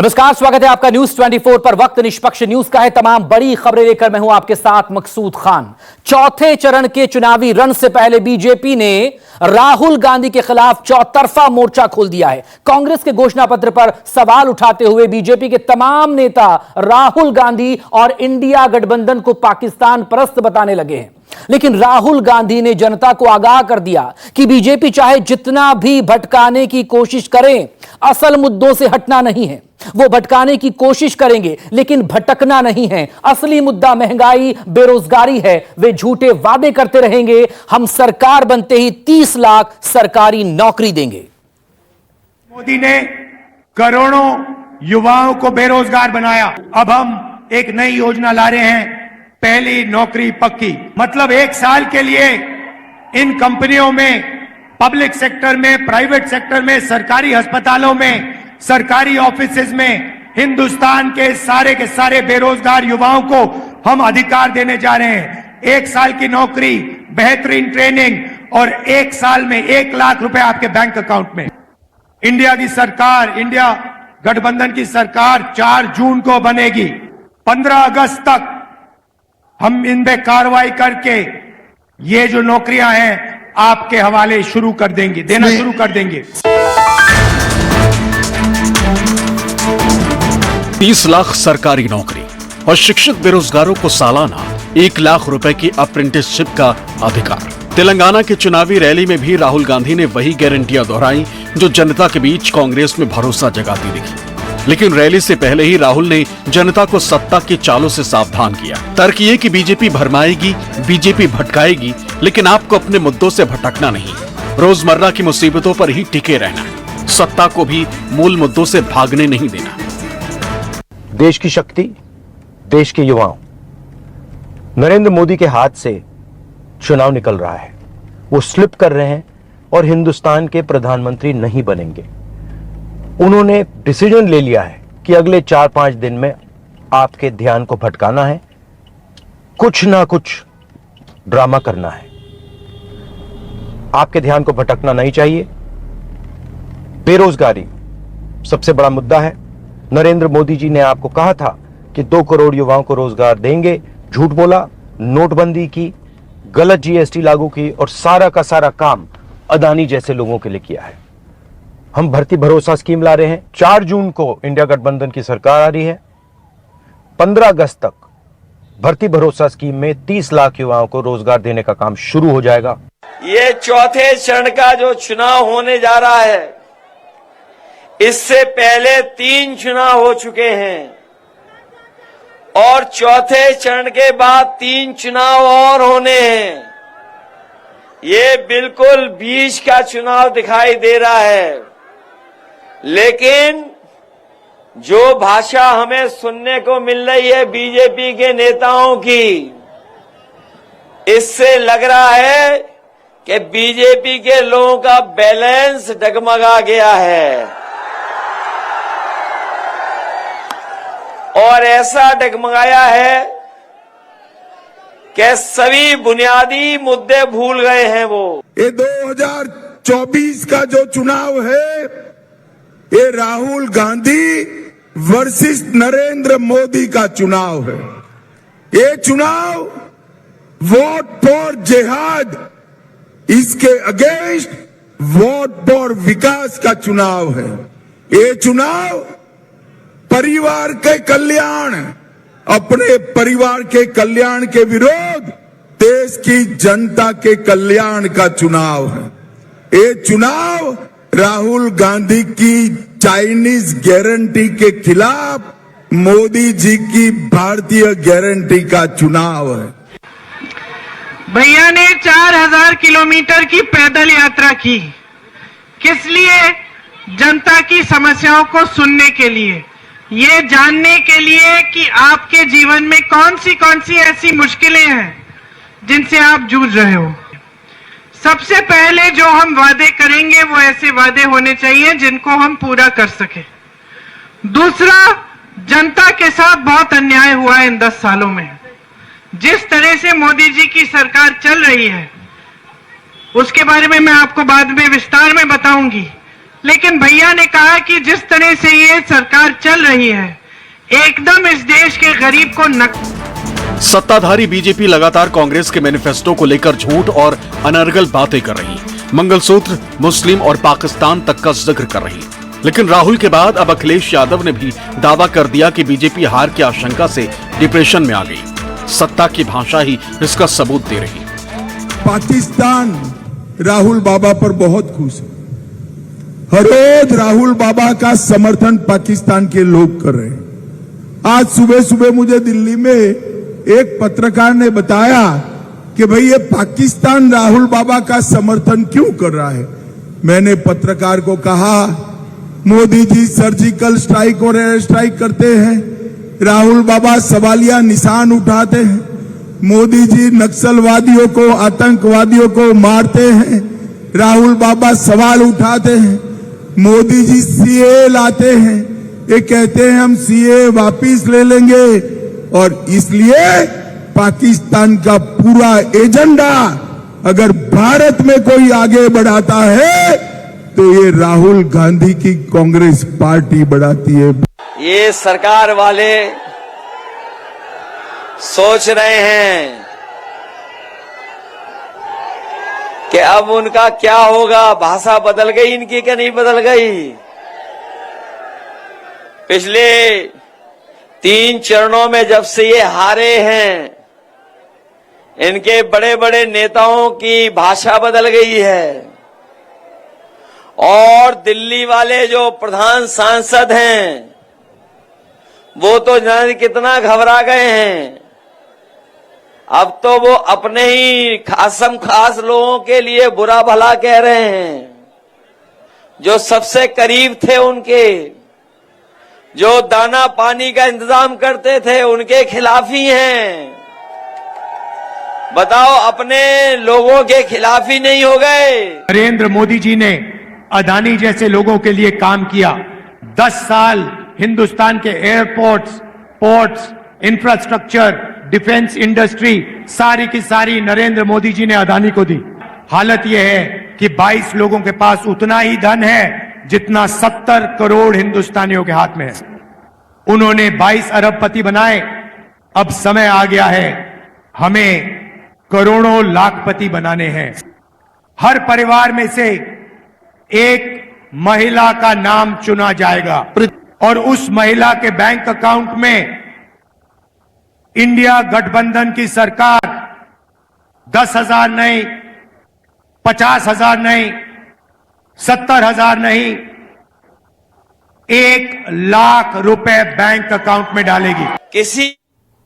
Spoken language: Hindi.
नमस्कार, स्वागत है आपका न्यूज 24 पर। वक्त निष्पक्ष न्यूज का है। तमाम बड़ी खबरें लेकर मैं हूं आपके साथ मकसूद खान। चौथे चरण के चुनावी रण से पहले बीजेपी ने राहुल गांधी के खिलाफ चौतरफा मोर्चा खोल दिया है। कांग्रेस के घोषणा पत्र पर सवाल उठाते हुए बीजेपी के तमाम नेता राहुल गांधी और इंडिया गठबंधन को पाकिस्तान परस्त बताने लगे हैं। लेकिन राहुल गांधी ने जनता को आगाह कर दिया कि बीजेपी चाहे जितना भी भटकाने की कोशिश करें, असल मुद्दों से हटना नहीं है। वो भटकाने की कोशिश करेंगे लेकिन भटकना नहीं है। असली मुद्दा महंगाई, बेरोजगारी है। वे झूठे वादे करते रहेंगे, हम सरकार बनते ही 30 लाख सरकारी नौकरी देंगे। मोदी ने करोड़ों युवाओं को बेरोजगार बनाया। अब हम एक नई योजना ला रहे हैं, पहली नौकरी पक्की। मतलब 1 साल के लिए इन कंपनियों में, पब्लिक सेक्टर में, प्राइवेट सेक्टर में, सरकारी अस्पतालों में, सरकारी ऑफिसेज में हिंदुस्तान के सारे बेरोजगार युवाओं को हम अधिकार देने जा रहे हैं। 1 साल की नौकरी, बेहतरीन ट्रेनिंग और 1 साल में 1 लाख रुपए आपके बैंक अकाउंट में। इंडिया की सरकार, इंडिया गठबंधन की सरकार 4 जून को बनेगी। 15 अगस्त तक हम इन पे कार्रवाई करके ये जो नौकरियां हैं आपके हवाले शुरू कर देंगे, देना शुरू कर देंगे। 30 लाख सरकारी नौकरी और शिक्षित बेरोजगारों को सालाना 1 लाख रुपए की अप्रेंटिसशिप का अधिकार। तेलंगाना की चुनावी रैली में भी राहुल गांधी ने वही गारंटियां दोहराई जो जनता के बीच कांग्रेस में भरोसा जगाती दिखी। लेकिन रैली से पहले ही राहुल ने जनता को सत्ता की चालों से सावधान किया। तर्क ये कि बीजेपी भरमाएगी, बीजेपी भटकाएगी, लेकिन आपको अपने मुद्दों से भटकना नहीं, रोजमर्रा की मुसीबतों पर ही टिके रहना। सत्ता को भी मूल मुद्दों से भागने नहीं देना। देश की शक्ति, देश के युवाओं, नरेंद्र मोदी के हाथ से चुनाव निकल रहा है। वो स्लिप कर रहे हैं और हिंदुस्तान के प्रधानमंत्री नहीं बनेंगे। उन्होंने डिसीजन ले लिया है कि अगले 4-5 दिन में आपके ध्यान को भटकाना है, कुछ ना कुछ ड्रामा करना है। आपके ध्यान को भटकना नहीं चाहिए। बेरोजगारी सबसे बड़ा मुद्दा है। नरेंद्र मोदी जी ने आपको कहा था कि 2 करोड़ युवाओं को रोजगार देंगे, झूठ बोला, नोटबंदी की, गलत जीएसटी लागू की और सारा का सारा काम अदानी जैसे लोगों के लिए किया है। हम भर्ती भरोसा स्कीम ला रहे हैं। 4 जून को इंडिया गठबंधन की सरकार आ रही है। 15 अगस्त तक भर्ती भरोसा स्कीम में 30 लाख युवाओं को रोजगार देने का काम शुरू हो जाएगा। ये चौथे चरण का जो चुनाव होने जा रहा है, इससे पहले 3 चुनाव हो चुके हैं और चौथे चरण के बाद 3 चुनाव और होने हैं। ये बिल्कुल बीच का चुनाव दिखाई दे रहा है। लेकिन जो भाषा हमें सुनने को मिल रही है बीजेपी के नेताओं की, इससे लग रहा है कि बीजेपी के लोगों का बैलेंस डगमगा गया है और ऐसा डगमगाया है कि सभी बुनियादी मुद्दे भूल गए हैं। वो ये 2024 का जो चुनाव है, ये राहुल गांधी वर्सेस नरेंद्र मोदी का चुनाव है। ये चुनाव वोट फॉर जिहाद, इसके अगेंस्ट वोट फॉर विकास का चुनाव है। ये चुनाव परिवार के कल्याण, अपने परिवार के कल्याण के विरोध देश की जनता के कल्याण का चुनाव है। ये चुनाव राहुल गांधी की चाइनीज गारंटी के खिलाफ मोदी जी की भारतीय गारंटी का चुनाव है। भैया ने 4000 किलोमीटर की पैदल यात्रा की। किस लिए? जनता की समस्याओं को सुनने के लिए, ये जानने के लिए कि आपके जीवन में कौन सी ऐसी मुश्किलें हैं जिनसे आप जूझ रहे हो। सबसे पहले जो हम वादे करेंगे वो ऐसे वादे होने चाहिए जिनको हम पूरा कर सके। दूसरा, जनता के साथ बहुत अन्याय हुआ है इन 10 सालों में। जिस तरह से मोदी जी की सरकार चल रही है उसके बारे में मैं आपको बाद में विस्तार में बताऊंगी। लेकिन भैया ने कहा कि जिस तरह से ये सरकार चल रही है एकदम इस देश के गरीब को सत्ताधारी बीजेपी लगातार कांग्रेस के मैनिफेस्टो को लेकर झूठ और अनर्गल बातें कर रही, मंगलसूत्र, मुस्लिम और पाकिस्तान तक का जिक्र कर रही। लेकिन राहुल के बाद अब अखिलेश यादव ने भी दावा कर दिया कि बीजेपी हार की आशंका से डिप्रेशन में आ गई। सत्ता की भाषा ही इसका सबूत दे रही। पाकिस्तान राहुल बाबा पर बहुत खुश है। हर रोज राहुल बाबा का समर्थन पाकिस्तान के लोग कर रहे हैं। आज सुबह सुबह मुझे दिल्ली में एक पत्रकार ने बताया कि भाई ये पाकिस्तान राहुल बाबा का समर्थन क्यों कर रहा है। मैंने पत्रकार को कहा, मोदी जी सर्जिकल स्ट्राइक और एयर स्ट्राइक करते हैं, राहुल बाबा सवालिया निशान उठाते हैं, मोदी जी नक्सलवादियों को, आतंकवादियों को मारते हैं, राहुल बाबा सवाल उठाते हैं, मोदी जी सीए लाते हैं, ये कहते हैं हम सीए वापिस ले लेंगे, और इसलिए पाकिस्तान का पूरा एजेंडा अगर भारत में कोई आगे बढ़ाता है तो ये राहुल गांधी की कांग्रेस पार्टी बढ़ाती है। ये सरकार वाले सोच रहे हैं कि अब उनका क्या होगा। भाषा बदल गई इनकी कि नहीं बदल गई। पिछले 3 चरणों में जब से ये हारे हैं, इनके बड़े बड़े नेताओं की भाषा बदल गई है, और दिल्ली वाले जो प्रधान सांसद हैं वो तो जाने कितना घबरा गए हैं। अब तो वो अपने ही खासम खास लोगों के लिए बुरा भला कह रहे हैं, जो सबसे करीब थे उनके, जो दाना पानी का इंतजाम करते थे, उनके खिलाफ ही हैं। बताओ, अपने लोगों के खिलाफ ही नहीं हो गए। नरेंद्र मोदी जी ने अदानी जैसे लोगों के लिए काम किया। 10 साल हिंदुस्तान के airports, ports, infrastructure, defence industry सारी की सारी नरेंद्र मोदी जी ने अदानी को दी। हालत यह है कि 22 लोगों के पास उतना ही धन है जितना 70 करोड़ हिंदुस्तानियों के हाथ में है। उन्होंने 22 अरबपति बनाए। अब समय आ गया है हमें करोड़ों लाखपति बनाने हैं। हर परिवार में से एक महिला का नाम चुना जाएगा और उस महिला के बैंक अकाउंट में इंडिया गठबंधन की सरकार 10,000 नहीं, 50,000 नहीं, 70,000 नहीं, 1 लाख रुपए बैंक अकाउंट में डालेगी। किसी